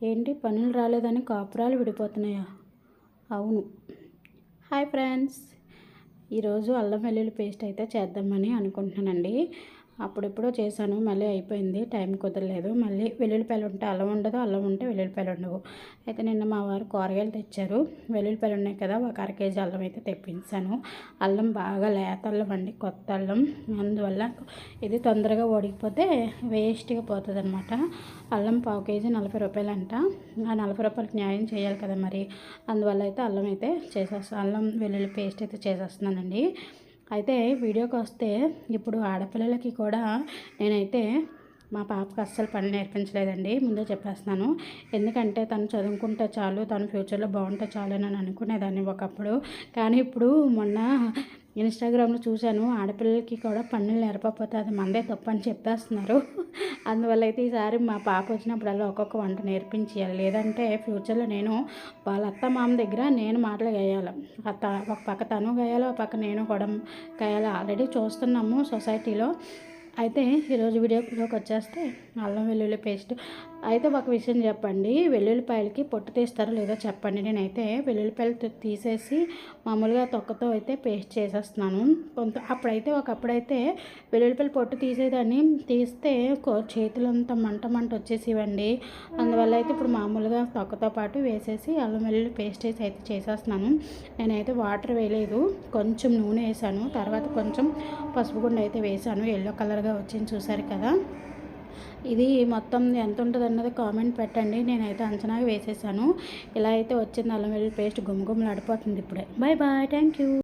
ఏంటి పనులు రాలేదని కాపురాలు విడిపోతున్నాయా? అవును. హాయ్ ఫ్రెండ్స్, ఈరోజు అల్లం వెల్లుల్లి పేస్ట్ అయితే చేద్దామని అనుకుంటున్నానండి. అప్పుడెప్పుడో చేశాను, మళ్ళీ అయిపోయింది, టైం కుదరలేదు. మళ్ళీ వెల్లుల్లిపాయలు ఉంటే అల్లం ఉండదు, అల్లం ఉంటే వెల్లుల్లిపాయలు ఉండవు. అయితే నిన్న మా వారు కూరగాయలు తెచ్చారు, వెల్లుల్లిపాయలు ఉన్నాయి కదా, ఒక అర కేజీ అల్లం అయితే తెప్పించాను. అల్లం బాగా లేత అల్లం అండి, కొత్త అల్లం. అందువల్ల ఇది తొందరగా ఉడికిపోతే వేస్ట్గా పోతుంది అనమాట. అల్లం పావు కేజీ 40 రూపాయలు అంట. ఆ 40 రూపాయలకి న్యాయం చేయాలి కదా మరి. అందువల్ల అయితే అల్లం అయితే చేసేస్తాను, అల్లం వెల్లుల్లి పేస్ట్ అయితే చేసేస్తున్నానండి. అయితే వీడియోకి వస్తే, ఇప్పుడు ఆడపిల్లలకి కూడా నేనైతే మా పాపకు అస్సలు పని నేర్పించలేదండి, ముందే చెప్పేస్తున్నాను. ఎందుకంటే తను చదువుకుంటే చాలు, తను ఫ్యూచర్లో బాగుంటే చాలు అని అనుకునేదాన్ని ఒకప్పుడు. కానీ ఇప్పుడు మొన్న ఇన్స్టాగ్రామ్లో చూశాను, ఆడపిల్లలకి కూడా పనులు నేర్పకపోతే అది మందే తప్పు అని చెప్పేస్తున్నారు. అందువల్ల అయితే ఈసారి మా పాప వచ్చినప్పుడల్లా ఒక్కొక్క వంట నేర్పించేయాలి. లేదంటే ఫ్యూచర్లో నేను వాళ్ళ అత్త మామ దగ్గర నేను మాటలు వేయాలి. ఒక పక్క తను వేయాలి, ఒక పక్క నేను కూడా వేయాలి. ఆల్రెడీ చూస్తున్నాము సొసైటీలో. అయితే ఈరోజు వీడియోలోకి వచ్చేస్తే, అల్లం వెల్లుల్లి పేస్ట్ అయితే ఒక విషయం చెప్పండి, వెల్లుల్లిపాయలకి పొట్టు తీస్తారో లేదో చెప్పండి. నేనైతే వెల్లుల్లిపాయలు తీసేసి మామూలుగా తొక్కతో అయితే పేస్ట్ చేసేస్తున్నాను. ఒకప్పుడైతే వెల్లుల్లిపాయలు పొట్టు తీసేదాన్ని, తీస్తే చేతులంతా మంట వచ్చేసివ్వండి. అందువల్ల అయితే ఇప్పుడు మామూలుగా తొక్కతో పాటు వేసేసి అల్లం వెల్లుల్లి పేస్ట్ అయితే చేసేస్తున్నాను. నేనైతే వాటర్ వేయలేదు, కొంచెం నూనె వేసాను, తర్వాత కొంచెం పసుపు గుండ అయితే వేసాను. ఎల్లో కలర్గా వచ్చింది, చూసారు కదా. ఇది మొత్తం ఎంత ఉంటుంది అన్నది కామెంట్ పెట్టండి. నేనైతే అంచనాగా వేసేసాను. ఇలా అయితే వచ్చింది అల్లం వెల్లుల్లి పేస్ట్, గుమగుమలాడిపోతుంది ఇప్పుడే. Bye bye, thank you.